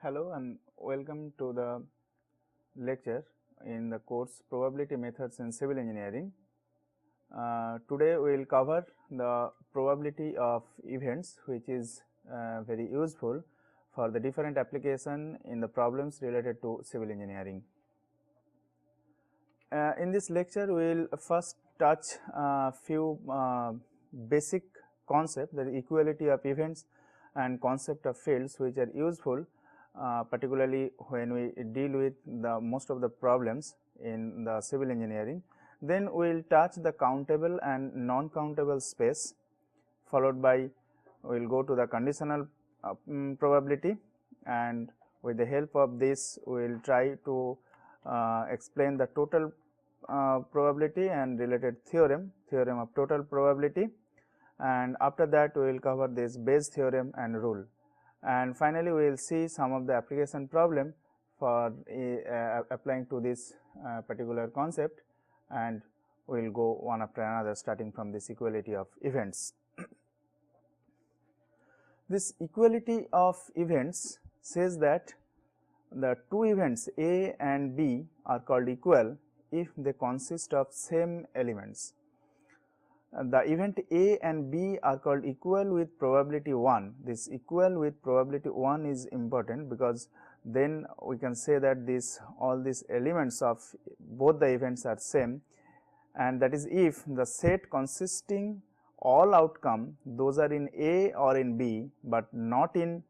Hello and welcome to the lecture in the course Probability Methods in Civil Engineering. Today we will cover the probability of events, which is very useful for the different application in the problems related to civil engineering. In this lecture we will first touch a few basic concepts, the equality of events and concept of fields, which are useful particularly when we deal with the most of the problems in the civil engineering. Then we will touch the countable and non-countable space, followed by we will go to the conditional probability, and with the help of this we will try to explain the total probability and related theorem of total probability, and after that we will cover this Bayes theorem and rule, and finally we will see some of the application problem for applying to this particular concept, and we will go one after another starting from this equality of events. This equality of events says that the two events A and B are called equal if they consist of same elements. The event A and B are called equal with probability 1. This equal with probability 1 is important, because then we can say that all these elements of both the events are same, and that is if the set consisting all outcome those are in A or in B, but not in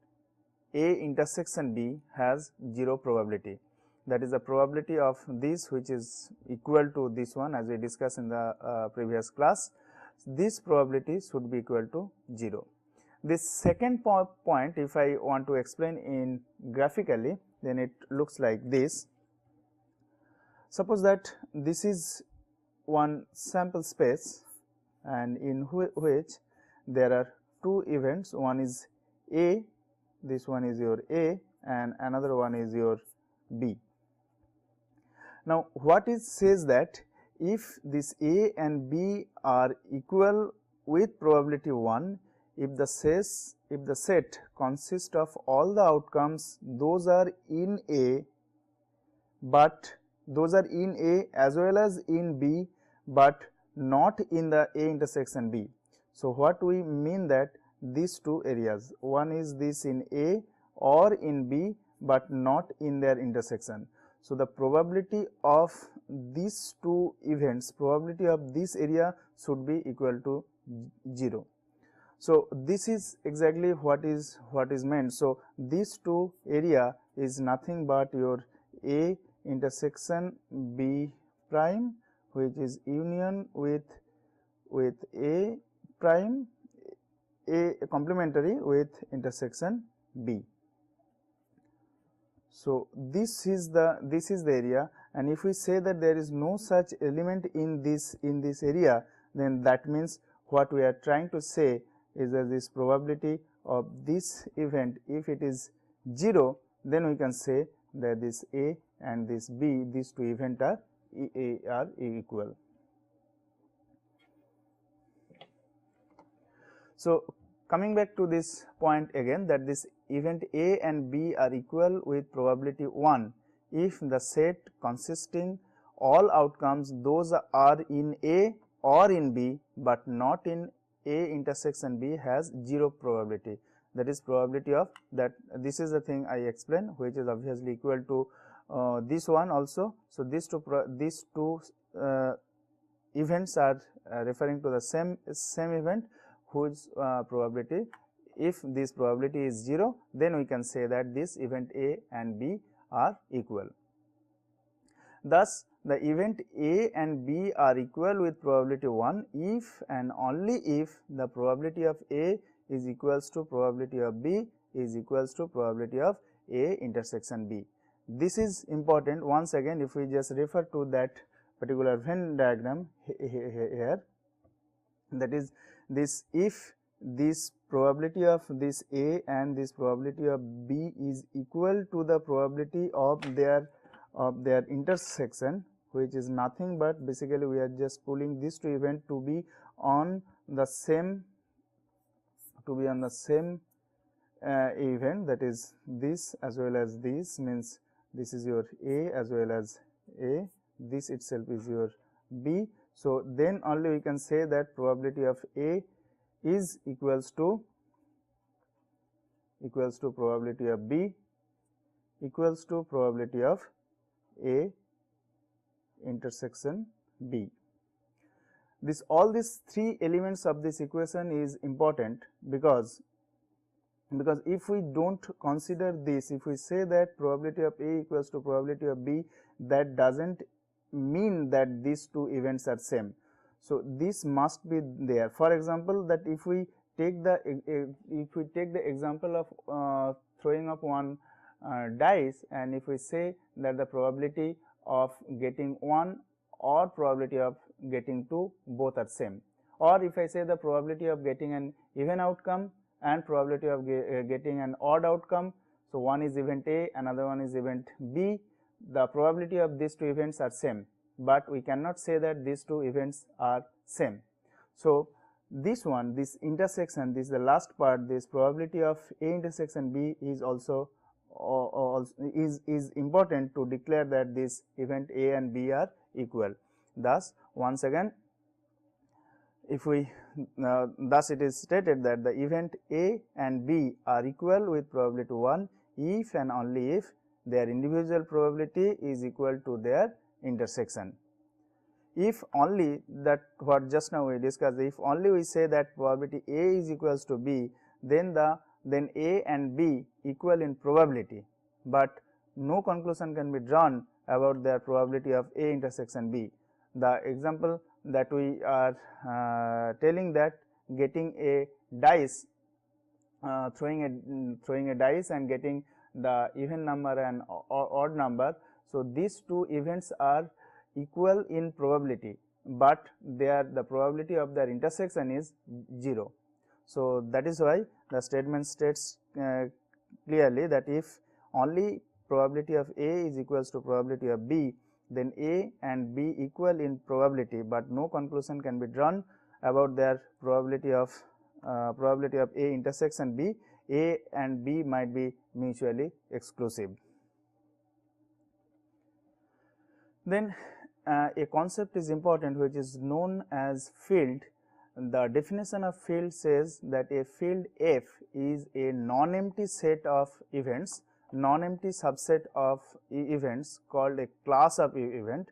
A intersection B has 0 probability. That is the probability of this, which is equal to this one, as we discussed in the previous class. This probability should be equal to 0. This second point, if I want to explain in graphically, then it looks like this. Suppose that this is one sample space, and in which there are two events, one is A, this one is your A, and another one is your B. Now, what it says that if this A and B are equal with probability 1, if the set consists of all the outcomes those are in A, but those are in A as well as in B, but not in the A intersection B. So, what we mean that these two areas, one is this in A or in B, but not in their intersection. So, the probability of these two events, probability of this area should be equal to 0. So, this is exactly what is meant. So, these two area is nothing but your A intersection B prime, which is union with A prime, A complementary with intersection B. So, this is the area, and if we say that there is no such element in this area, then that means what we are trying to say is that this probability of this event, if it is 0, then we can say that this A and this B, these two events are equal. So, coming back to this point again, that this event A and B are equal with probability 1 if the set consisting all outcomes those are in A or in B, but not in A intersection B has 0 probability. That is probability of that. This is the thing I explained, which is obviously equal to this one also. So, these two events are referring to the same event, whose probability, if this probability is 0, then we can say that this event A and B are equal. Thus, the event A and B are equal with probability 1 if and only if the probability of A is equals to probability of B is equals to probability of A intersection B. This is important. Once again, if we just refer to that particular Venn diagram here, that is this, if this probability of this A and this probability of B is equal to the probability of their intersection, which is nothing but basically we are just pulling these two events to be on the same event, that is this as well as this, means this is your A as well as A, this itself is your B. So, then only we can say that probability of A is equals to probability of B equals to probability of A intersection B. All these three elements of this equation is important, because if we don't consider this, if we say that probability of A equals to probability of B, that doesn't mean that these two events are same. So, this must be there. For example, that if we take the example of throwing up one dice, and if we say that the probability of getting 1 or probability of getting 2 both are same, or if I say the probability of getting an even outcome and probability of getting an odd outcome. So, one is event A, another one is event B, the probability of these two events are same, but we cannot say that these two events are same. So, this intersection, this is the last part, this probability of A intersection B is also is important to declare that this event A and B are equal. Thus, once again, if we thus it is stated that the event A and B are equal with probability 1 if and only if their individual probability is equal to their intersection. If only that what just now we discussed, if only we say that probability A is equals to B, then A and B equal in probability, but no conclusion can be drawn about their probability of A intersection B. The example that we are telling, that getting a dice, throwing a dice and getting the even number and odd number. So, these two events are equal in probability, but the probability of their intersection is 0. So, that is why the statement states clearly that if only probability of A is equals to probability of B, then A and B equal in probability, but no conclusion can be drawn about their probability of A intersection B. A and B might be mutually exclusive. Then a concept is important which is known as field. The definition of field says that a field F is a non-empty set of events, non-empty subset of events called a class of event.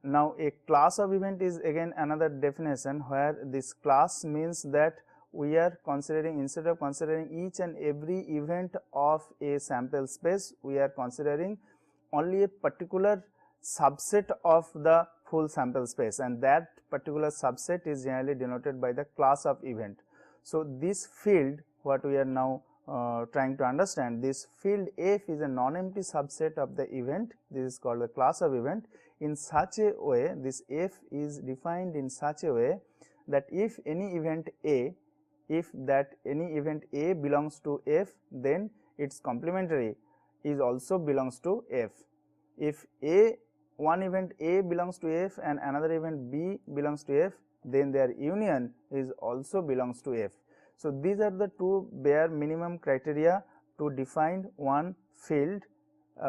Now, a class of event is again another definition, where this class means that we are considering, instead of considering each and every event of a sample space, we are considering only a particular subset of the full sample space, and that particular subset is generally denoted by the class of event. So, this field, what we are now trying to understand, this field F is a non-empty subset of the event. This is called the class of event. In such a way, this F is defined in such a way that if any event A, belongs to F, then its complementary is also belongs to F. If one event A belongs to F and another event B belongs to F, then their union is also belongs to F. So, these are the two bare minimum criteria to define one field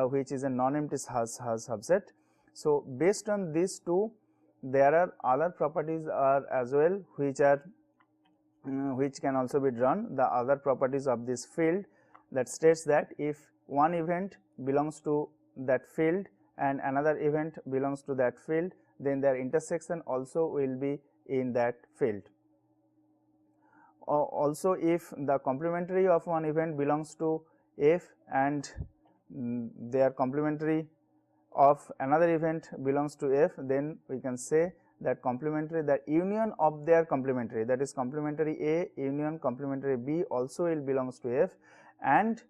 which is a non-empty subset. So, based on these two, there are other properties as well which can also be drawn. The other properties of this field that states that if one event belongs to that field and another event belongs to that field, then their intersection also will be in that field. Also, if the complementary of one event belongs to F and their complementary of another event belongs to F, then we can say that the union of their complementary, that is complementary A union complementary B also will belongs to F, and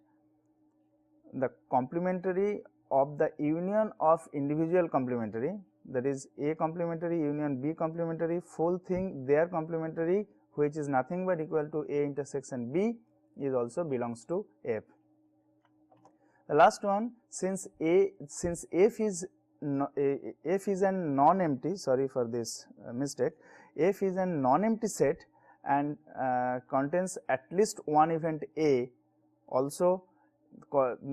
the complementary of the union of individual complementary, that is A complementary union B complementary, full thing their complementary, which is nothing but equal to A intersection B, is also belongs to F. The last one, since F is a non-empty, sorry for this mistake, F is a non-empty set and contains at least one event A, also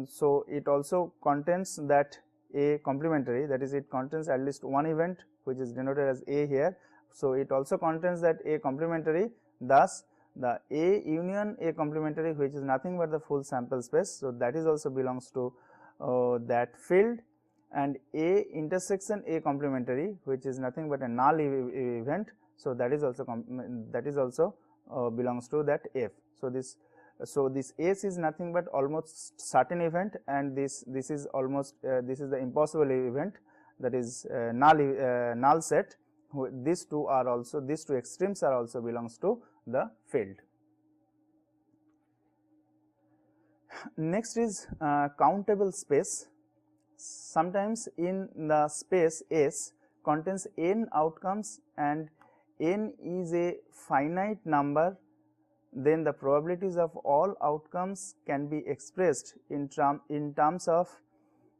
so it also contains that A complementary, that is it contains at least one event which is denoted as A here. So it also contains that A complementary, thus the A union A complementary, which is nothing but the full sample space. So that is also belongs to that field, and A intersection A complementary, which is nothing but a null event. So that is also belongs to that F. So this S is nothing but almost certain event, and this is almost this is the impossible event, that is null set. These two extremes are also belongs to the field. Next is countable space. Sometimes in the space S contains n outcomes and n is a finite number, then the probabilities of all outcomes can be expressed in terms of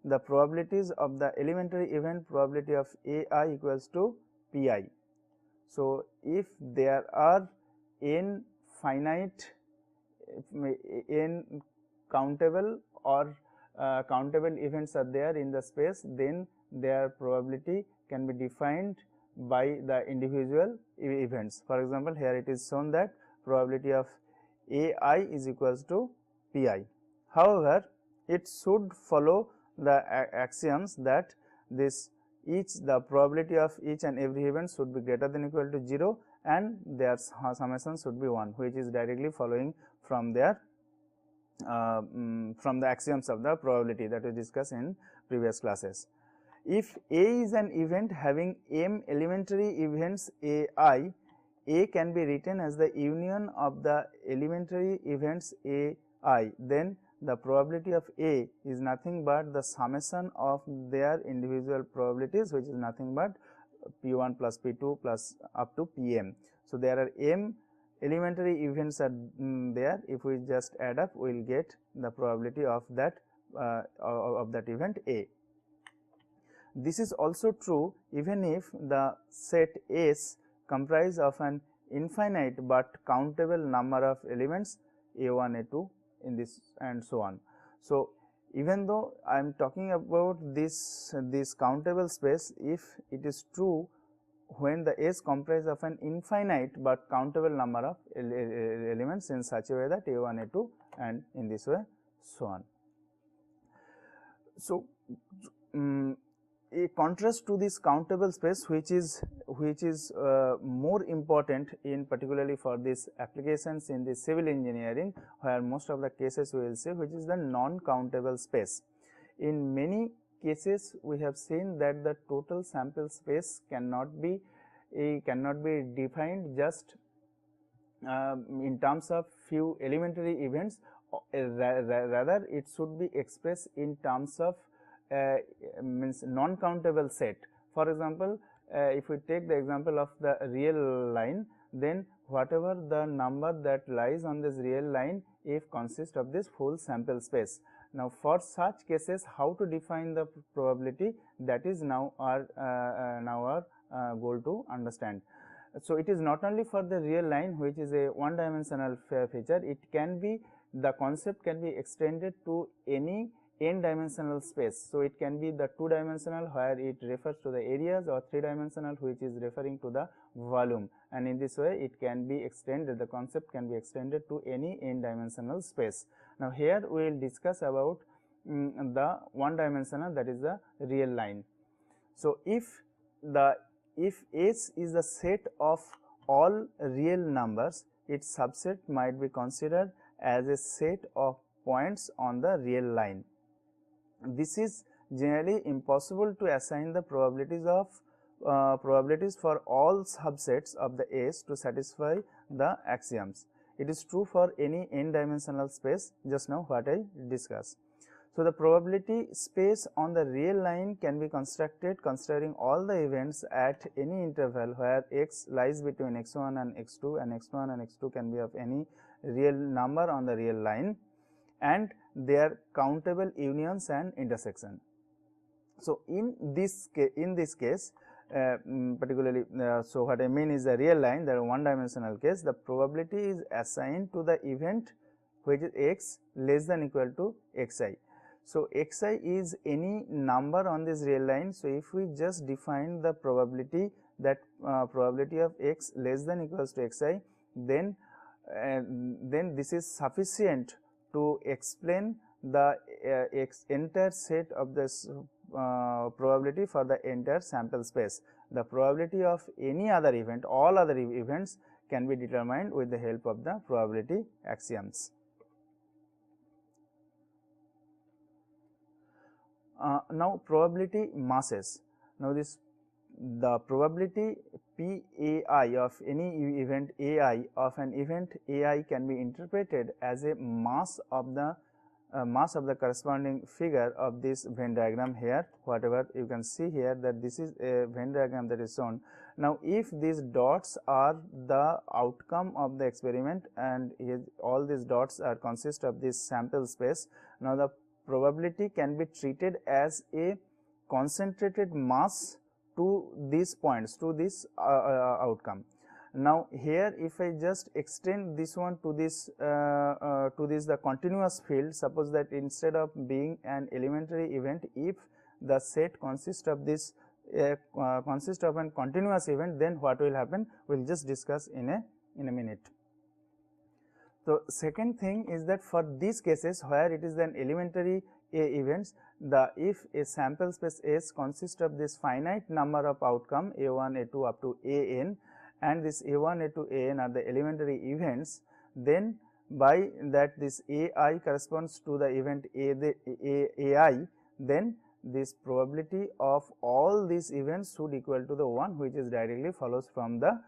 the probabilities of the elementary event probability of AI equals to Pi. So if there are n finite, n countable or countable events are there in the space, then their probability can be defined by the individual events. For example, here it is shown that probability of AI is equals to Pi. However, it should follow the axioms that the probability of each and every event should be greater than or equal to 0, and their summation should be 1, which is directly following from their from the axioms of the probability that we discussed in previous classes. If A is an event having m elementary events AI, A can be written as the union of the elementary events AI, then the probability of A is nothing but the summation of their individual probabilities, which is nothing but P1 plus P2 plus up to Pm. So there are m elementary events are there. If we just add up, we will get the probability of that event A. This is also true even if the set S comprise of an infinite but countable number of elements A1, A2 in this and so on. So even though I am talking about this countable space, if it is true when the S comprise of an infinite but countable number of elements in such a way that A1, A2 and in this way so on. So a contrast to this countable space, which is more important in particularly for these applications in the civil engineering, where most of the cases we will see, which is the non-countable space. In many cases we have seen that the total sample space cannot be defined just in terms of few elementary events, rather it should be expressed in terms of means non-countable set. For example, if we take the example of the real line, then whatever the number that lies on this real line if consists of this full sample space. Now for such cases, how to define the probability, that is now our goal to understand. So it is not only for the real line, which is a one dimensional feature, it can be, the concept can be extended to any n dimensional space. So it can be the 2 dimensional where it refers to the areas, or 3 dimensional which is referring to the volume, and in this way it can be extended, the concept can be extended to any n dimensional space. Now here we will discuss about the one dimensional, that is the real line. So if S is the set of all real numbers, its subset might be considered as a set of points on the real line. This is generally impossible to assign the probabilities for all subsets of the S to satisfy the axioms. It is true for any n dimensional space, just now what I discussed. So the probability space on the real line can be constructed considering all the events at any interval where x lies between x1 and x2, and x1 and x2 can be of any real number on the real line, and their countable unions and intersection. So in this case particularly, so what I mean is the real line, the one dimensional case, the probability is assigned to the event which is x less than equal to xi. So xi is any number on this real line. So if we just define the probability, that probability of x less than equals to xi, then this is sufficient to explain the entire set of this probability for the entire sample space. The probability of any other event, all other events can be determined with the help of the probability axioms. Now probability masses. Now the probability PAI of any event AI of an event AI can be interpreted as a mass of the corresponding figure of this Venn diagram here. Whatever you can see here, that this is a Venn diagram that is shown. Now if these dots are the outcome of the experiment, and all these dots are consist of this sample space, now the probability can be treated as a concentrated mass to these points, to this outcome. Now here if I just extend this one to this the continuous field, suppose that instead of being an elementary event, if the set consists of this consists of an continuous event, then what will happen, we will just discuss in a minute. So second thing is that for these cases where it is an elementary events, if a sample space S consists of this finite number of outcome A1, A2 up to AN, and this A1, A2, AN are the elementary events, then by that this AI corresponds to the event AI, then this probability of all these events should equal to the 1, which is directly follows from the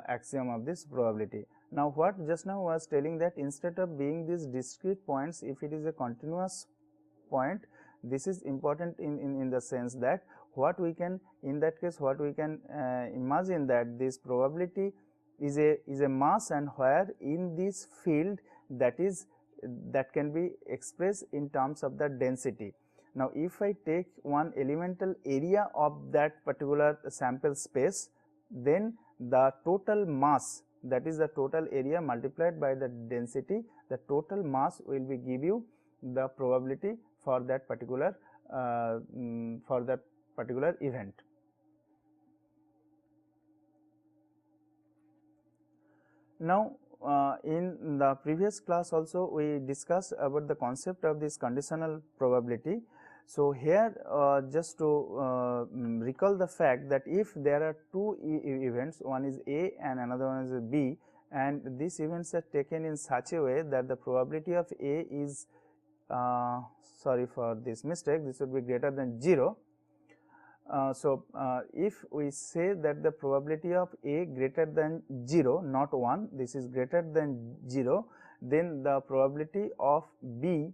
axiom of this probability. Now what just now was telling, that instead of being these discrete points, if it is a continuous point, this is important in the sense that what we can, in that case what we can imagine, that this probability is a mass, and where in this field that can be expressed in terms of the density. Now if I take one elemental area of that particular sample space, then the total mass, that is the total area multiplied by the density, the total mass will be give you the probability for that particular event. Now in the previous class also we discussed about the concept of this conditional probability. So here just to recall the fact that if there are two events, one is A and another one is B, and these events are taken in such a way that the probability of A is sorry for this mistake, this would be greater than 0. So if we say that the probability of A greater than 0, not 1, this is greater than 0, then the probability of B,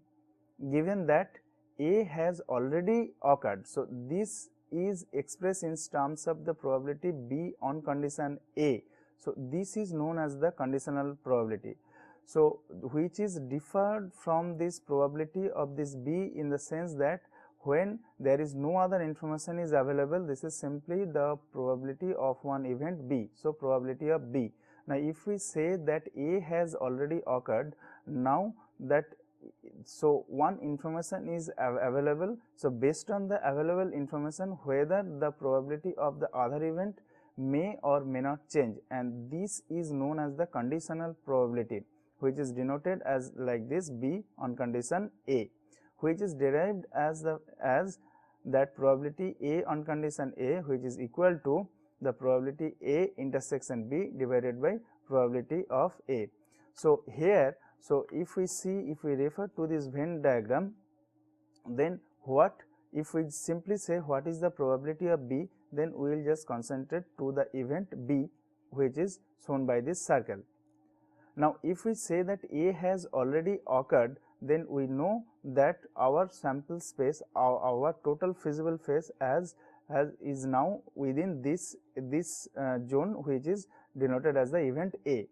given that A has already occurred. So this is expressed in terms of the probability B on condition A. So this is known as the conditional probability. So which is differed from this probability of this B in the sense that when there is no other information is available, this is simply the probability of one event B. So probability of B. Now if we say that A has already occurred, now that so one information is available, so based on the available information, whether the probability of the other event may or may not change, and this is known as the conditional probability, which is denoted as like this, B on condition A, which is derived as that probability A on condition A, which is equal to the probability A intersection B divided by probability of A. So here, so if we refer to this Venn diagram, then what if we simply say what is the probability of B, then we will just concentrate to the event B, which is shown by this circle. Now if we say that A has already occurred, then we know that our sample space, our total feasible phase is now within this zone, which is denoted as the event A.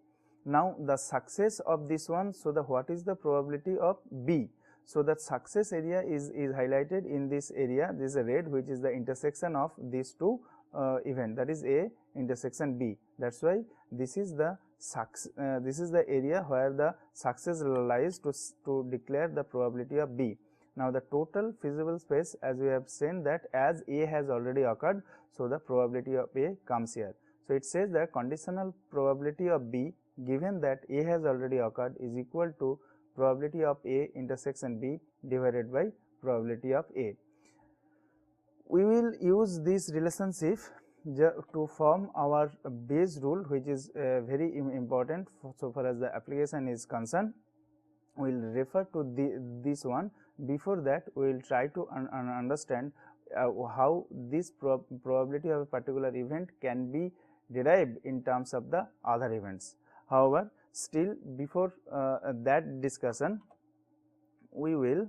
Now the success of this one, so the what is the probability of B? So that success area is highlighted in this area, this is a red, which is the intersection of these two event, that is A intersection B. That's why this is the this is the area where the success lies to declare the probability of B. Now, the total feasible space, as we have seen that as A has already occurred, so the probability of A comes here. So, it says that conditional probability of B given that A has already occurred is equal to probability of A intersection B divided by probability of A. We will use this relationship to form our Bayes rule, which is very important so far as the application is concerned. We will refer to this one. Before that, we will try to understand how this probability of a particular event can be derived in terms of the other events. However, still before that discussion, we will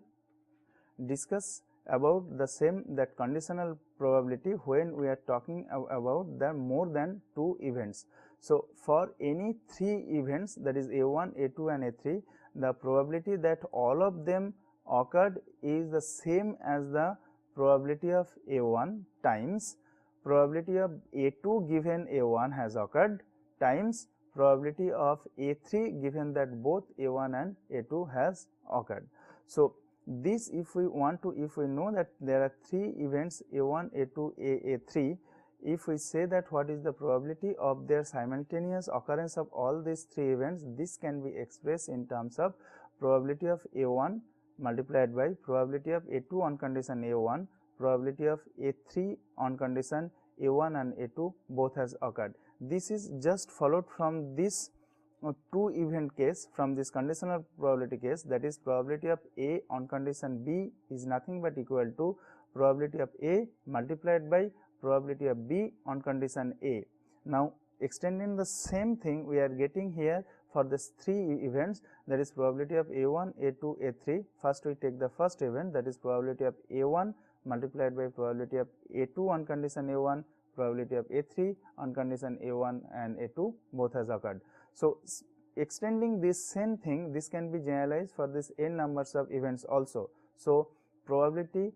discuss about the same, that conditional probability when we are talking about the more than 2 events. So, for any 3 events, that is A1, A2 and A3, the probability that all of them occurred is the same as the probability of A1 times probability of A2 given A1 has occurred times probability of A3 given that both A1 and A2 has occurred. So, this if we know that there are 3 events A1, A2, A3, if we say that what is the probability of their simultaneous occurrence of all these 3 events, this can be expressed in terms of probability of A1 multiplied by probability of A2 on condition A1, probability of A3 on condition A1 and A2 both has occurred. This is just followed from this 2 event case, from this conditional probability case, that is probability of A on condition B is nothing but equal to probability of A multiplied by probability of B on condition A. Now, extending the same thing we are getting here for this 3 events, that is probability of A1, A2, A3. First we take the first event, that is probability of A1 multiplied by probability of A2 on condition A1, probability of A3 on condition A1 and A2 both has occurred. So, extending this same thing, this can be generalized for this n numbers of events also. So, probability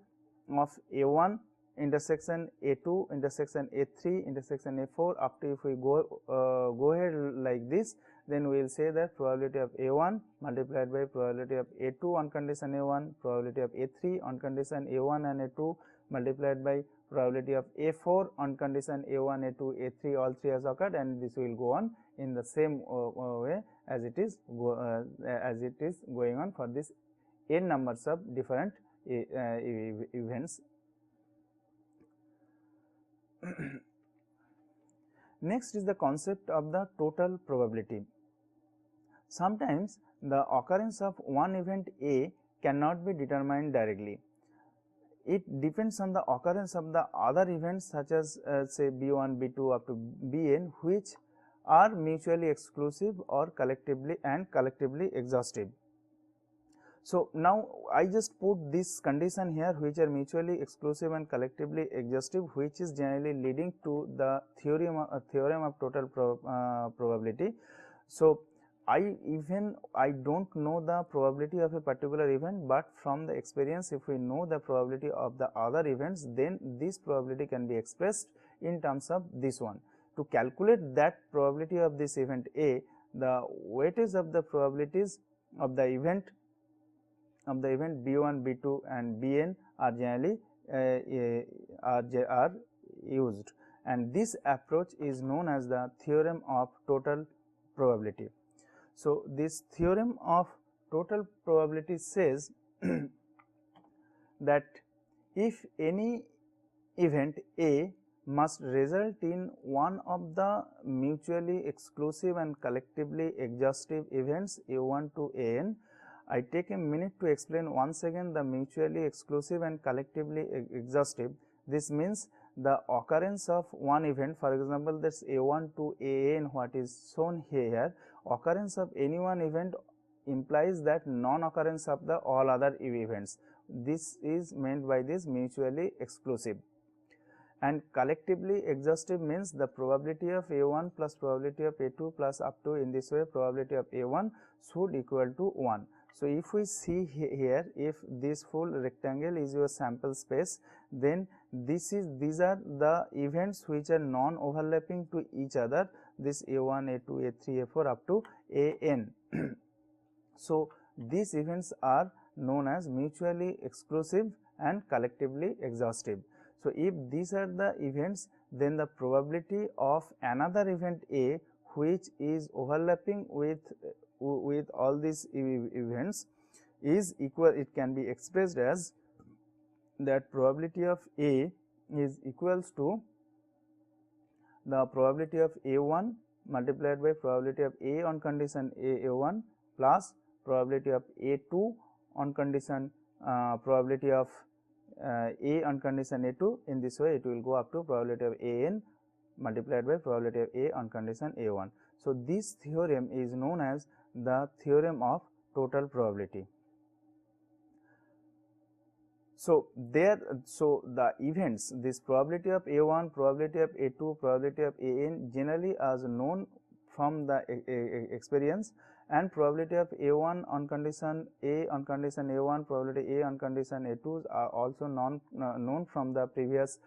of A1 intersection A2 intersection A3 intersection A4 up to, if we go ahead like this, then we will say that probability of A1 multiplied by probability of A2 on condition A1, probability of A3 on condition A1 and A2 multiplied by probability of A4 on condition A1, A2, A3, all 3 has occurred, and this will go on in the same way as it is going on for this n numbers of different events. Next is the concept of the total probability. Sometimes the occurrence of one event A cannot be determined directly. It depends on the occurrence of the other events such as say B1, B2 up to Bn, which are mutually exclusive or collectively exhaustive. So, now I just put this condition here, which are mutually exclusive and collectively exhaustive, which is generally leading to the theorem of total probability. So, I don't know the probability of a particular event, but from the experience, if we know the probability of the other events, then this probability can be expressed in terms of this one. To calculate that probability of this event A, the weightage of the probabilities of the event B1, B2 and Bn are generally are used, and this approach is known as the theorem of total probability. So, this theorem of total probability says that if any event A must result in one of the mutually exclusive and collectively exhaustive events A1 to An. I take a minute to explain once again the mutually exclusive and collectively exhaustive. This means the occurrence of one event, for example, that is A1 to An, what is shown here, occurrence of any one event implies that non-occurrence of the all other events. This is meant by this mutually exclusive. And collectively exhaustive means the probability of A1 plus probability of A2 plus up to, in this way, probability of A1 should equal to 1. So, if we see here, if this full rectangle is your sample space, then these are the events which are non overlapping to each other, this A1, A2, A3, A4 up to AN. So, these events are known as mutually exclusive and collectively exhaustive. So, if these are the events, then the probability of another event A which is overlapping with all these events is equal. It can be expressed as that probability of A is equals to the probability of A1 multiplied by probability of A on condition A1 plus probability of A2 on condition probability of A on condition A2. In this way, it will go up to probability of AN multiplied by probability of A on condition A1. So, this theorem is known as the theorem of total probability. So, the events, this probability of A1, probability of A2, probability of AN generally are known from the experience, and probability of A1 on condition A on condition A1, probability A on condition A2 are also known from the previous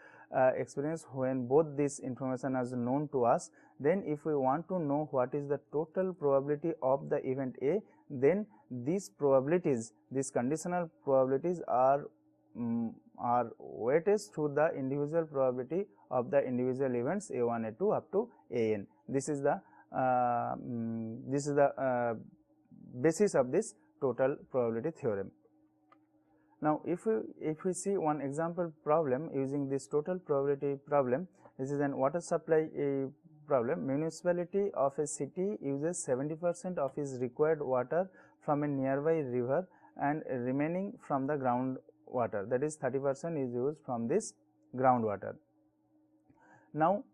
experience when both this information is known to us. Then if we want to know what is the total probability of the event A, then these probabilities, these conditional probabilities are weighted through the individual probability of the individual events A1, A2 up to AN. This is the basis of this total probability theorem. Now, if we see one example problem using this total probability problem, this is an water supply problem. Municipality of a city uses 70% of its required water from a nearby river and remaining from the ground water, that is 30% is used from this groundwater. Now,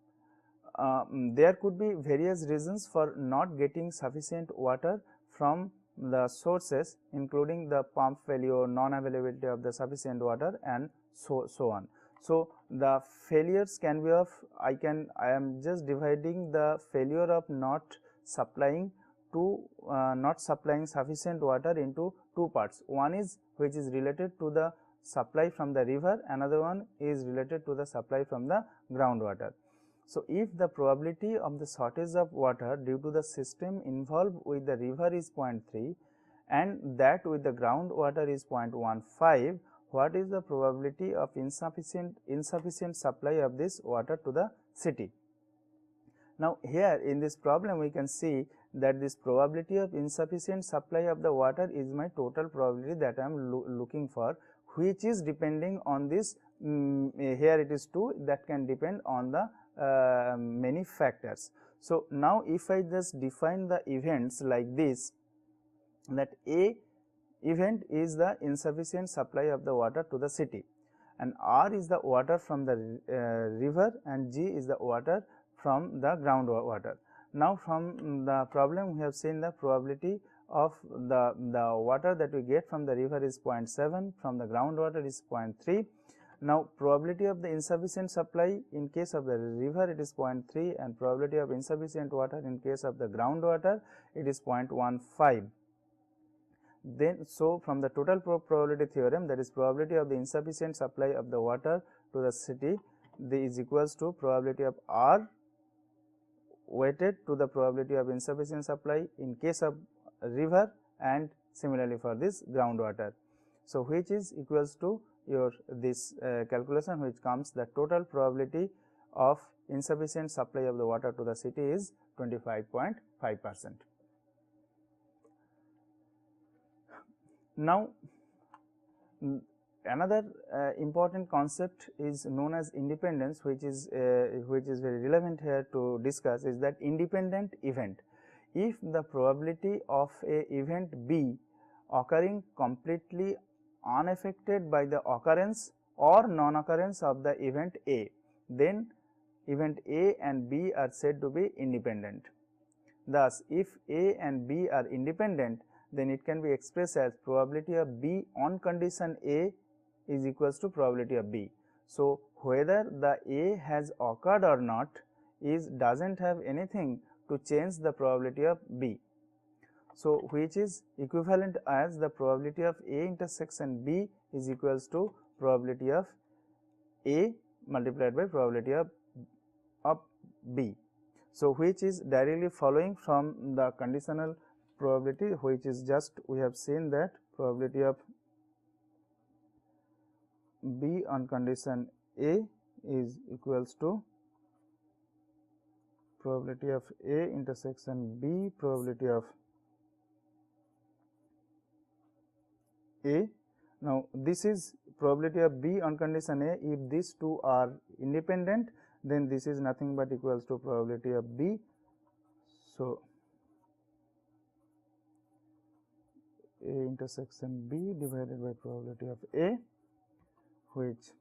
there could be various reasons for not getting sufficient water from the sources, including the pump failure, non-availability of the sufficient water, and so on. So, the failures can be of I am just dividing the failure of not supplying sufficient water into two parts. One is which is related to the supply from the river, another one is related to the supply from the groundwater. So, if the probability of the shortage of water due to the system involved with the river is 0.3 and that with the groundwater is 0.15, what is the probability of insufficient supply of this water to the city? Now, here in this problem we can see that this probability of insufficient supply of the water is my total probability that I am looking for, which is depending on this here it is 2, that can depend on the many factors. So, now if I just define the events like this, that A event is the insufficient supply of the water to the city, and R is the water from the river, and G is the water from the groundwater. Now, from the problem we have seen the probability of the water that we get from the river is 0.7, from the groundwater is 0.3. Now, probability of the insufficient supply in case of the river it is 0.3 and probability of insufficient water in case of the groundwater it is 0.15. Then, so from the total probability theorem, that is probability of the insufficient supply of the water to the city, is equals to probability of R weighted to the probability of insufficient supply in case of river and similarly for this groundwater. So, which is equals to your this calculation, which comes the total probability of insufficient supply of the water to the city is 25.5%. Now, another important concept is known as independence, which is very relevant here to discuss, is that independent event. If the probability of a event B occurring completely unaffected by the occurrence or non-occurrence of the event A, then event A and B are said to be independent. Thus, if A and B are independent, then it can be expressed as probability of B on condition A is equals to probability of B. So, whether the A has occurred or not does not have anything to change the probability of B. So, which is equivalent as the probability of A intersection B is equals to probability of A multiplied by probability of B. So, which is directly following from the conditional probability, which is just we have seen that probability of B on condition A is equals to probability of A intersection B probability of A. Now, this is probability of B on condition A. If these two are independent, then this is nothing but equals to probability of B. So, A intersection B divided by probability of A, which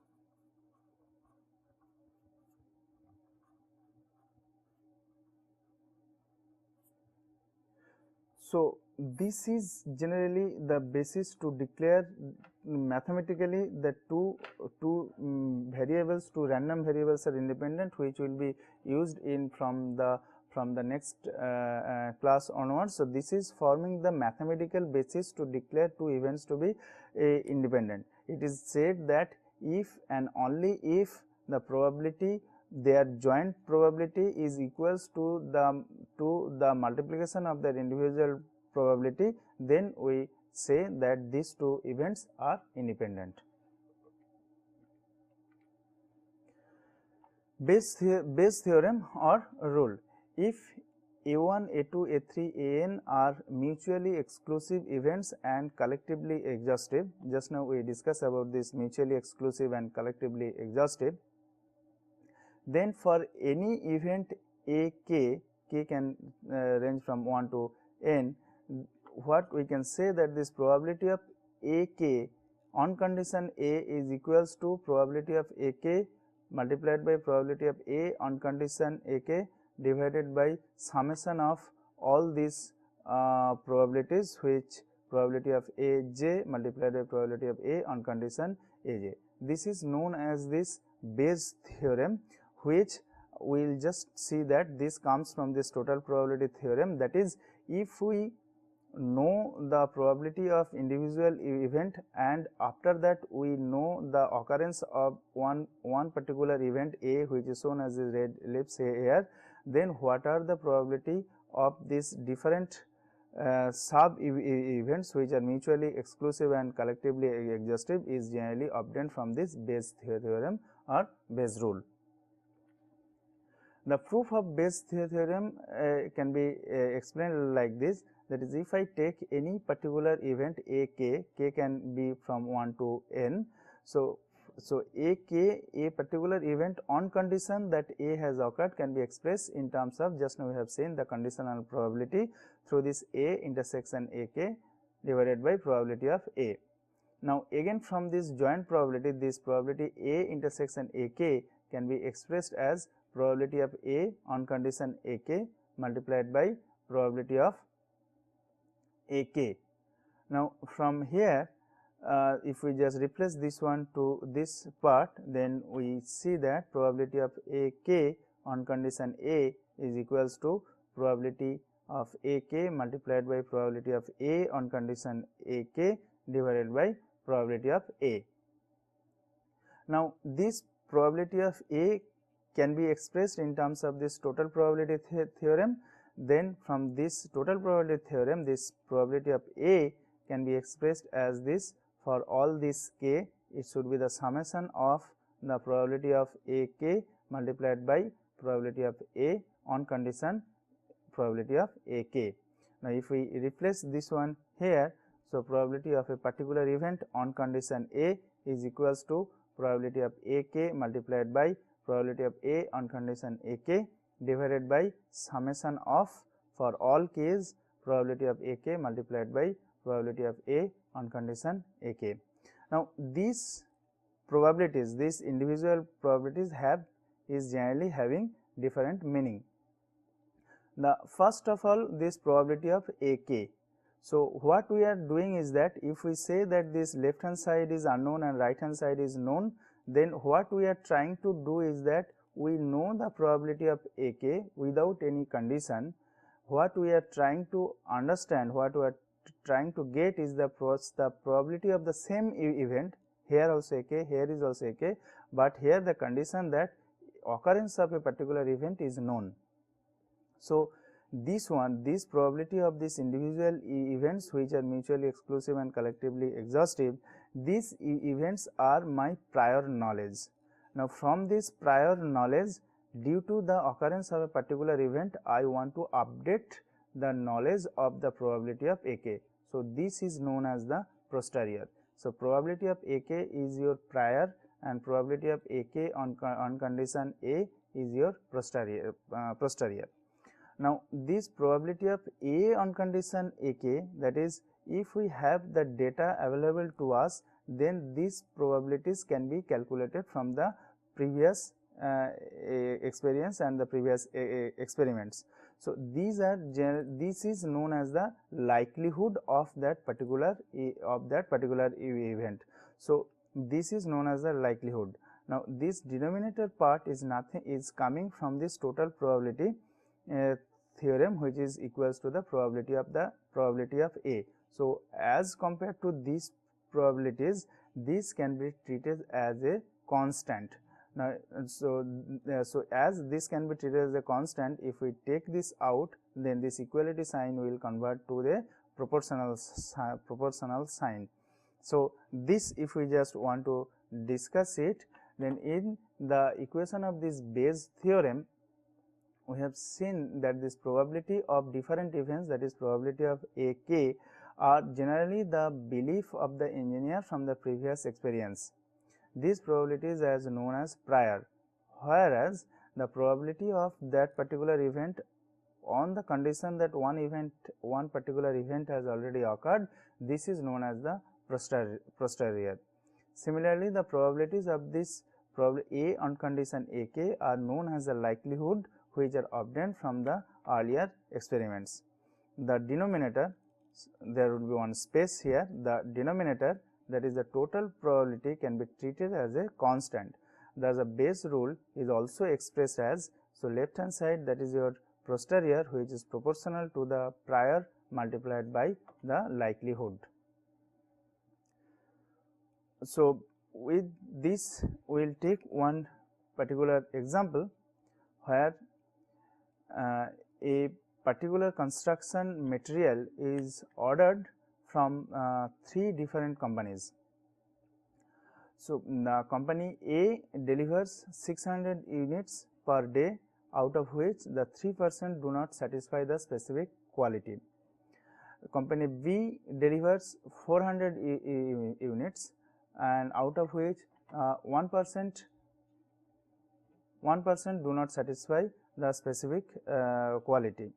so this is generally the basis to declare mathematically that two variables, two random variables are independent, which will be used in from the next class onwards. So, this is forming the mathematical basis to declare two events to be independent. It is said that if and only if the probability, their joint probability is equals to the multiplication of their individual probability, then we say that these two events are independent. Bayes theorem or rule: if A1, A2, A3, An are mutually exclusive events and collectively exhaustive, just now we discussed about this mutually exclusive and collectively exhaustive, then for any event Ak, k can range from 1 to n, what we can say that this probability of Ak on condition A is equals to probability of Ak multiplied by probability of A on condition Ak divided by summation of all these probabilities, which probability of Aj multiplied by probability of A on condition Aj. This is known as this Bayes theorem, which we will just see that this comes from this total probability theorem. That is, if we know the probability of individual event and after that we know the occurrence of one particular event A, which is shown as the red ellipse here, then what are the probability of these different sub events which are mutually exclusive and collectively exhaustive is generally obtained from this Bayes theorem or Bayes rule. The proof of Bayes theorem can be explained like this, that is, if I take any particular event Ak, k can be from 1 to n. So, Ak, a particular event on condition that A has occurred, can be expressed in terms of, just now we have seen the conditional probability through this A intersection Ak divided by probability of A. Now, again from this joint probability, this probability A intersection Ak can be expressed as probability of A on condition Ak multiplied by probability of Ak. Now, from here if we just replace this one to this part, then we see that probability of Ak on condition A is equals to probability of Ak multiplied by probability of A on condition Ak divided by probability of A. Now, this probability of A can be expressed in terms of this total probability theorem. Then from this total probability theorem, this probability of A can be expressed as this: for all this k, it should be the summation of the probability of Ak multiplied by probability of A on condition probability of Ak. Now, if we replace this one here, so probability of a particular event on condition A is equals to probability of Ak multiplied by probability of A on condition Ak divided by summation of, for all k's, probability of Ak multiplied by probability of A on condition Ak. Now, these probabilities, these individual probabilities is generally having different meaning. The first of all, this probability of Ak. So, what we are doing is that if we say that this left hand side is unknown and right hand side is known, then what we are trying to do is that we know the probability of Ak without any condition, what we are trying to understand, what we are trying to get is the probability of the same event. Here also AK, here is also AK, but here the condition that occurrence of a particular event is known. So, this probability of these individual events which are mutually exclusive and collectively exhaustive, these events are my prior knowledge. Now, from this prior knowledge, due to the occurrence of a particular event, I want to update the knowledge of the probability of AK. So, this is known as the posterior. So, probability of AK is your prior and probability of AK on condition A is your posterior. Now, this probability of A on condition AK, that is, if we have the data available to us, then these probabilities can be calculated from the previous experience and the previous experiments. So, this is known as the likelihood of that particular event. So, this is known as the likelihood. Now, this denominator part is coming from this total probability theorem, which is equals to the probability of A. So, as compared to these probabilities, this can be treated as a constant. Now, so as this can be treated as a constant, if we take this out, then this equality sign will convert to the proportional sign. So, this if we just want to discuss it, then in the equation of this Bayes theorem, we have seen that this probability of different events, that is probability of AK, are generally the belief of the engineer from the previous experience. These probabilities are known as prior, whereas the probability of that particular event on the condition that one particular event has already occurred, this is known as the posterior. Similarly, the probabilities of this A on condition AK are known as the likelihood, which are obtained from the earlier experiments. The denominator, there would be one space here, the denominator, that is the total probability, can be treated as a constant. Thus, the Bayes rule is also expressed as, so left hand side, that is your posterior, which is proportional to the prior multiplied by the likelihood. So, with this we will take one particular example where a particular construction material is ordered from 3 different companies. So, the company A delivers 600 units per day, out of which the 3% do not satisfy the specific quality. Company B delivers 400 units, and out of which 1% do not satisfy the specific quality.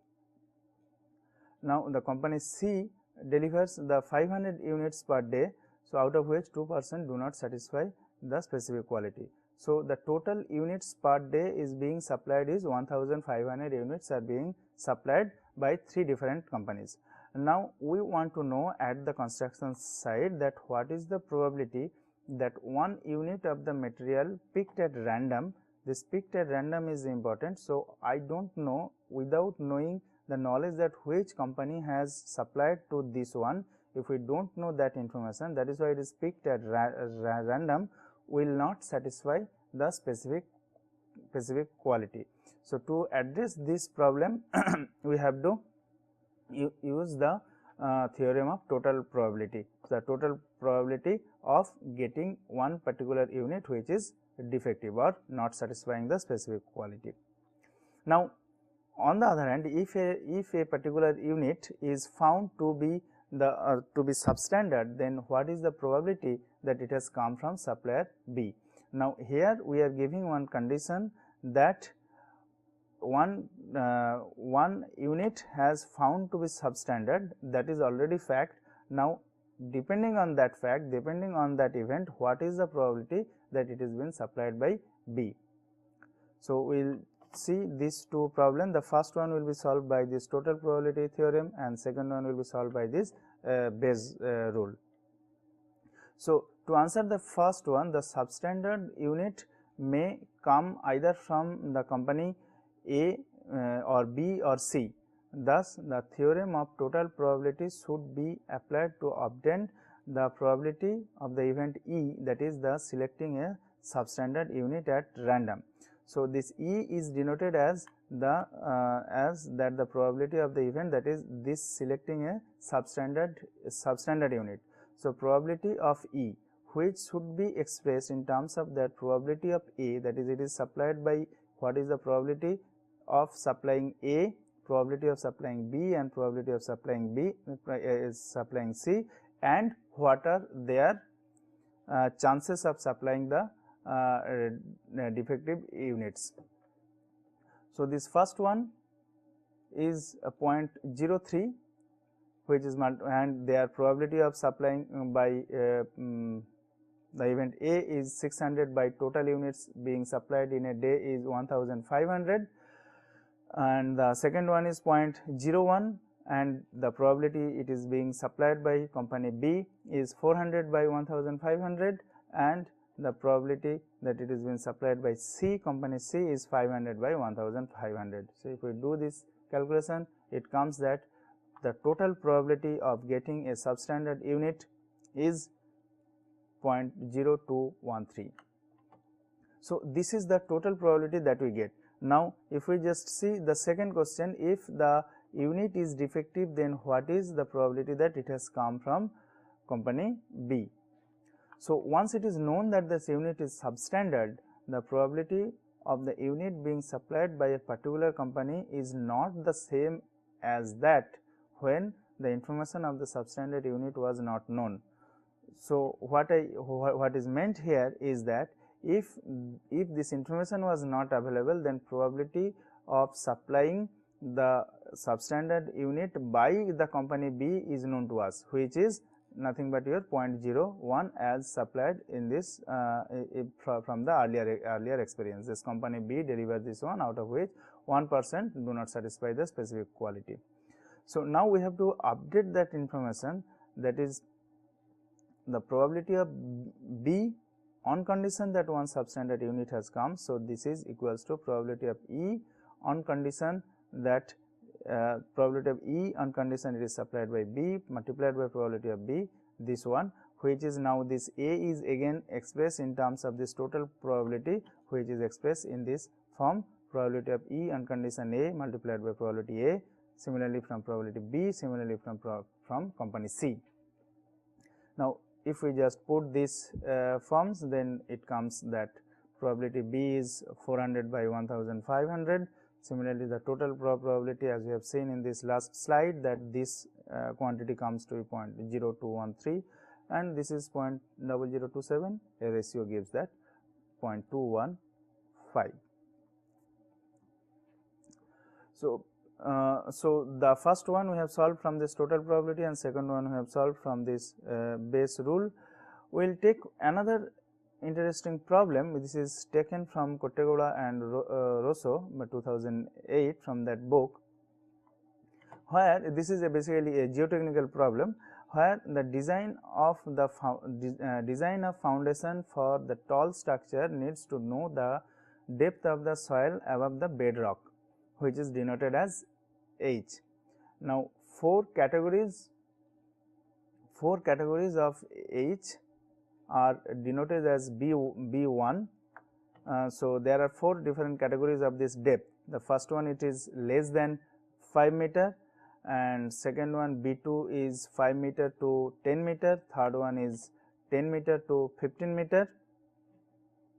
Now, the company C delivers the 500 units per day, so out of which 2% do not satisfy the specific quality. So, the total units per day is being supplied is 1500 units are being supplied by 3 different companies. Now, we want to know at the construction side that what is the probability that one unit of the material picked at random. This picked at random is important. So, I do not know, without knowing the knowledge that which company has supplied to this one, if we do not know that information, that is why it is picked at random, will not satisfy the specific quality. So, to address this problem we have to use the theorem of total probability, the total probability of getting one particular unit which is defective or not satisfying the specific quality. Now, on the other hand, if a particular unit is found to be substandard, then what is the probability that it has come from supplier B? Now, here we are giving one condition that one unit has found to be substandard, that is already fact. Now, depending on that fact, depending on that event, what is the probability that it is been supplied by B? So, we will see these two problems. The first one will be solved by this total probability theorem, and second one will be solved by this Bayes rule. So, to answer the first one, the substandard unit may come either from the company A or B or C. Thus, the theorem of total probability should be applied to obtain the probability of the event E, that is the selecting a substandard unit at random. So, this E is denoted as the probability of the event, that is this selecting a substandard unit. So, probability of E, which should be expressed in terms of that probability of A, that is it is supplied by what is the probability of supplying A, probability of supplying B, and probability of supplying B is supplying C, and what are their chances of supplying the defective units. So, this first one is 0.03, which is and their probability of supplying by the event A is 600 by total units being supplied in a day is 1500, and the second one is 0.01, and the probability it is being supplied by company B is 400 by 1500, and the probability that it is being supplied by C, company C, is 500 by 1500. So, if we do this calculation, it comes that the total probability of getting a substandard unit is 0.0213. So, this is the total probability that we get. Now, if we just see the second question, if the unit is defective, then what is the probability that it has come from company B? So, once it is known that this unit is substandard, the probability of the unit being supplied by a particular company is not the same as that when the information of the substandard unit was not known. So, what is meant here is that if this information was not available, then probability of supplying the substandard unit by the company B is known to us, which is nothing but your 0.01 as supplied in this from the earlier experience. This company B delivered this one, out of which 1% do not satisfy the specific quality. So, now we have to update that information, that is the probability of B on condition that one substandard unit has come. So, this is equals to probability of E on condition that probability of E on condition it is supplied by B multiplied by probability of B, this one, which is now this A is again expressed in terms of this total probability, which is expressed in this form, probability of E on condition A multiplied by probability A, similarly from probability B, similarly from company C. Now, if we just put these forms, then it comes that probability B is 400 by 1500. Similarly, the total probability, as we have seen in this last slide, that this quantity comes to 0.0213, and this is 0.0027, a ratio gives that 0.215. So, the first one we have solved from this total probability, and second one we have solved from this Bayes rule. We will take another interesting problem. This is taken from Kottegowda and Rosso 2008 from that book, where this is basically a geotechnical problem, where the design of foundation for the tall structure needs to know the depth of the soil above the bedrock, which is denoted as H. Now, four categories of H are denoted as B1. So, there are four different categories of this depth. The first one, it is less than 5 meter, and second one B2 is 5 meter to 10 meter, third one is 10 meter to 15 meter,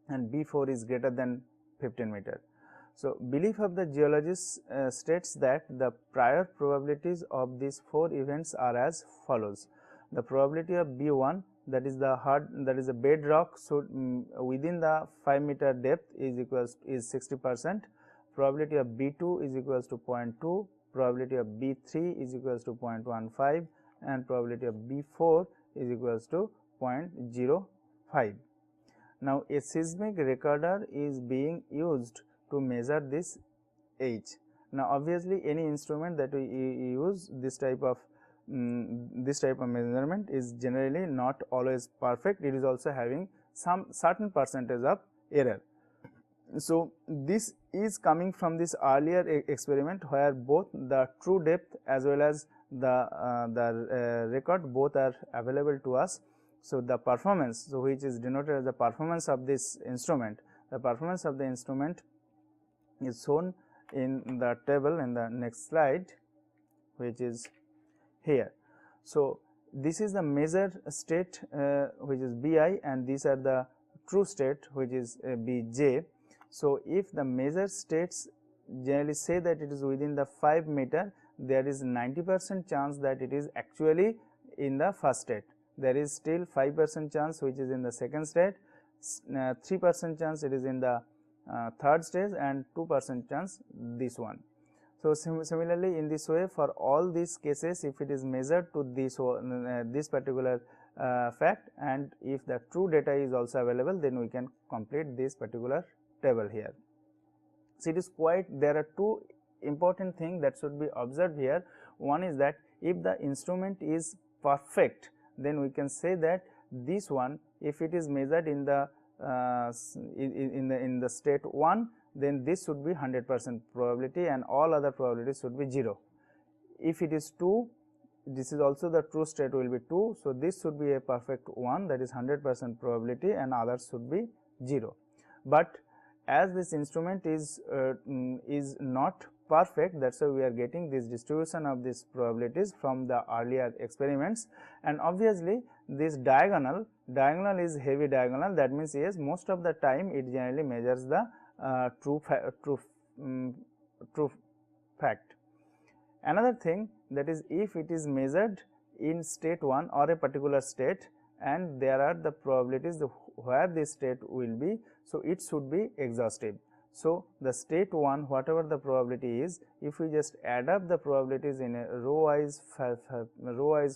and B4 is greater than 15 meter. So, belief of the geologists states that the prior probabilities of these four events are as follows. The probability of B1, that is the bedrock, so within the 5 meter depth is 60%, probability of B2 is equals to 0.2, probability of B3 is equals to 0.15, and probability of B4 is equals to 0.05. Now, a seismic recorder is being used to measure this H. Now, obviously, any instrument that we use this type of measurement is generally not always perfect. It is also having some certain percentage of error. So, this is coming from this earlier experiment where both the true depth as well as the record both are available to us. So, the performance, so which is denoted as the performance of this instrument, the performance of the instrument is shown in the table in the next slide, which is here. So, this is the measured state which is Bi, and these are the true state which is Bj. So, if the measured states generally say that it is within the 5 meter, there is 90% chance that it is actually in the first state. There is still 5% chance which is in the second state, 3% chance it is in the third stage, and 2% chance this one. So, similarly in this way for all these cases, if it is measured to this particular fact, and if the true data is also available, then we can complete this particular table here. So, it is quite, there are two important things that should be observed here. One is that if the instrument is perfect, then we can say that this one, if it is measured in the in the state 1, then this should be 100% probability and all other probabilities should be 0. If it is 2, this is also the true state will be 2. So, this should be a perfect 1, that is 100% probability, and others should be 0. But as this instrument is not perfect, that is why we are getting this distribution of these probabilities from the earlier experiments. And obviously, this diagonal is heavy diagonal, that means yes, most of the time it generally measures the true fact. Another thing, that is if it is measured in state 1 or a particular state, and there are the probabilities where this state will be, so it should be exhaustive. So, the state 1, whatever the probability is, if we just add up the probabilities in a row wise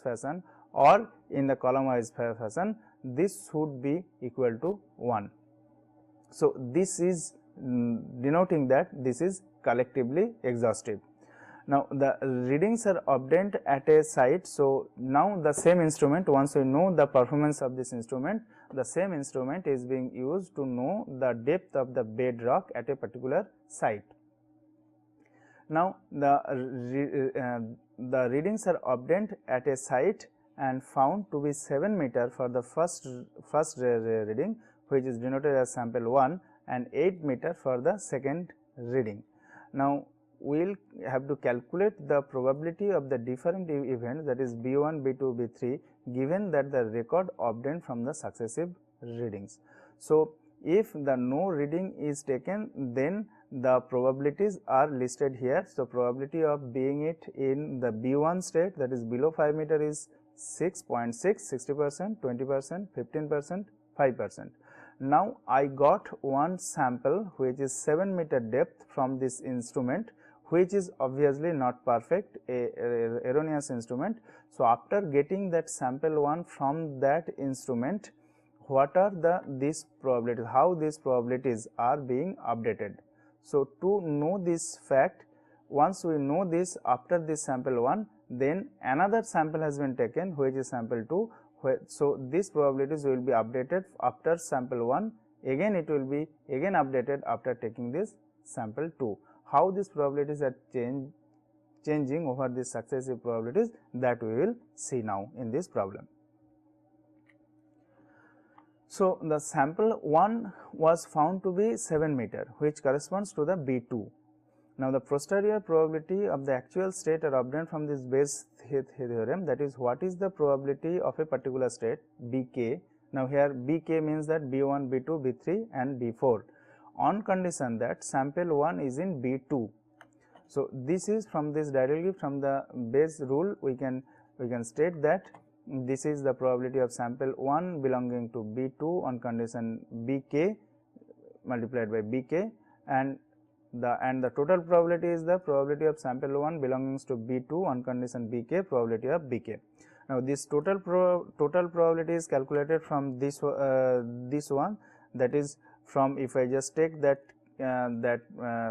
fashion or in the column wise fashion, this should be equal to 1. So, this is denoting that this is collectively exhaustive. Now, the readings are obtained at a site. So, now the same instrument, once we know the performance of this instrument, the same instrument is being used to know the depth of the bedrock at a particular site. Now, the readings are obtained at a site and found to be 7 meter for the first reading, which is denoted as sample 1, and 8 meter for the second reading. Now, we will have to calculate the probability of the different events, that is B1, B2, B3, given that the record obtained from the successive readings. So, if the no reading is taken, then the probabilities are listed here. So, probability of being it in the B1 state, that is below 5 meter, is 6.6, 60%, 20%, 15%, 5%. Now, I got one sample which is 7 meter depth from this instrument, which is obviously not perfect, erroneous instrument. So, after getting that sample 1 from that instrument, what are these probabilities, how these probabilities are being updated. So, to know this fact, once we know this after this sample 1, then another sample has been taken, which is sample 2. So, these probabilities will be updated after sample 1, again it will be again updated after taking this sample 2. How these probabilities are changing over these successive probabilities, that we will see now in this problem. So, the sample 1 was found to be 7 meter, which corresponds to the B2. Now, the posterior probability of the actual state are obtained from this Bayes theorem, that is what is the probability of a particular state Bk. Now, here Bk means that B1, B2, B3 and B4 on condition that sample 1 is in B2. So, this is from this directly from the Bayes rule we can state that this is the probability of sample 1 belonging to B2 on condition Bk multiplied by Bk, and the total probability is the probability of sample 1 belongs to B2 on condition Bk, probability of Bk. Now, this total probability is calculated from this one, that is from, if I just take that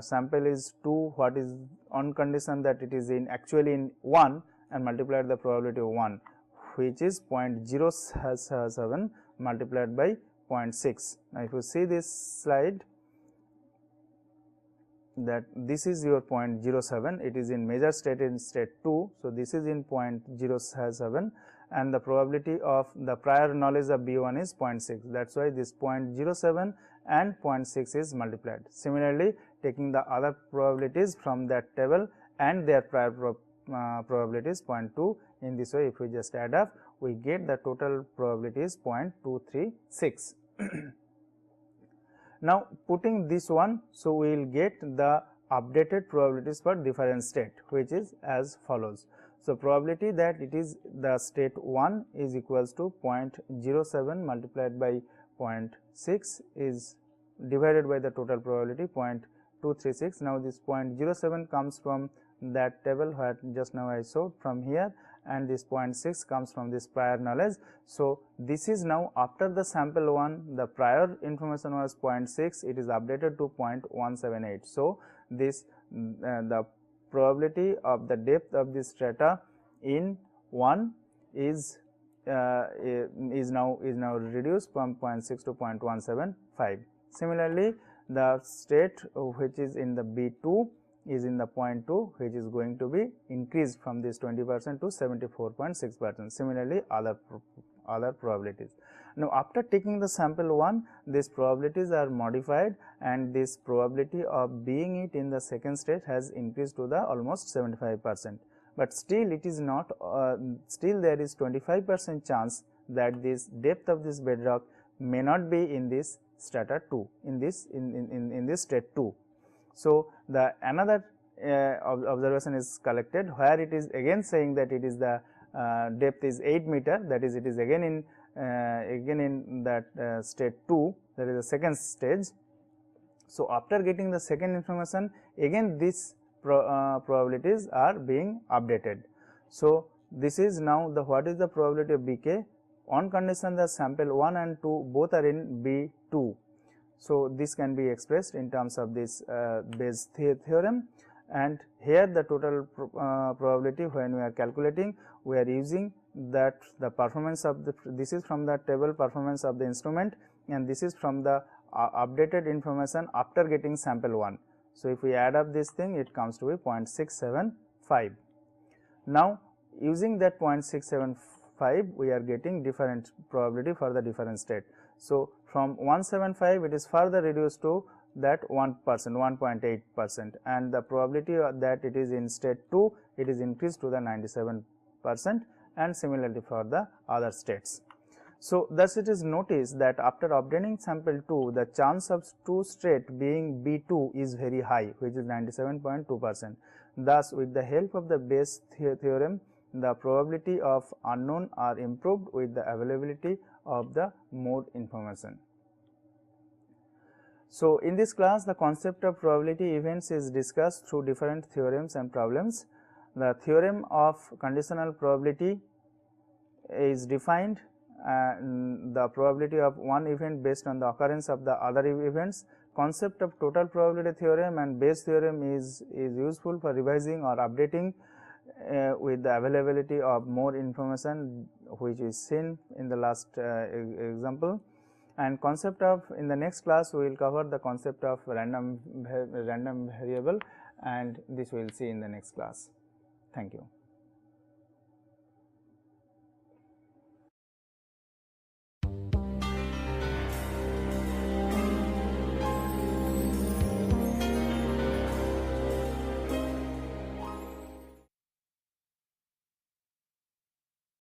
sample is 2, what is on condition that it is in actually in 1, and multiplied the probability of 1, which is 0.07 multiplied by 0.6. Now, if you see this slide, that this is your 0.07, it is in major state in state 2. So, this is in 0.07 and the probability of the prior knowledge of B1 is 0.6, that is why this 0.07 and 0.6 is multiplied. Similarly, taking the other probabilities from that table and their prior probability is 0.2. In this way, if we just add up, we get the total probability is 0.236. Now, putting this one, so we will get the updated probabilities for different state, which is as follows. So, probability that it is the state 1 is equals to 0.07 multiplied by 0.6 is divided by the total probability 0.236. Now, this 0.07 comes from that table where just now I showed from here, and this 0.6 comes from this prior knowledge. So, this is now after the sample 1, the prior information was 0.6, it is updated to 0.178. So, this the probability of the depth of this strata in 1 is now reduced from 0.6 to 0.175. Similarly, the state which is in the B2 is in the 0.2, which is going to be increased from this 20% to 74.6%. Similarly, other probabilities. Now, after taking the sample 1, these probabilities are modified and this probability of being it in the second state has increased to the almost 75%, but still it is not still there is 25% chance that this depth of this bedrock may not be in this strata 2, in this state 2. So, the another observation is collected where it is again saying that it is the depth is 8 meter, that is it is again in that state 2, that is the second stage. So, after getting the second information, again these probabilities are being updated. So, this is now the what is the probability of BK on condition the sample 1 and 2 both are in B2. So, this can be expressed in terms of this Bayes theorem, and here the total probability when we are calculating, we are using that the performance of the, this is from the table performance of the instrument and this is from the updated information after getting sample 1. So, if we add up this thing, it comes to be 0.675. Now, using that 0.675, we are getting different probability for the different state. So, from 175 it is further reduced to that 1%, 1.8%, and the probability that it is in state 2, it is increased to the 97%, and similarly for the other states. So, thus it is noticed that after obtaining sample 2, the chance of 2 state being B2 is very high, which is 97.2%. Thus, with the help of the Bayes theorem, the probability of unknown are improved with the availability of the mode information. So, in this class, the concept of probability events is discussed through different theorems and problems. The theorem of conditional probability is defined, the probability of one event based on the occurrence of the other events. Concept of total probability theorem and Bayes theorem is useful for revising or updating with the availability of more information, which is seen in the last example. And concept of, in the next class we will cover the concept of random variable, and this we will see in the next class. Thank you.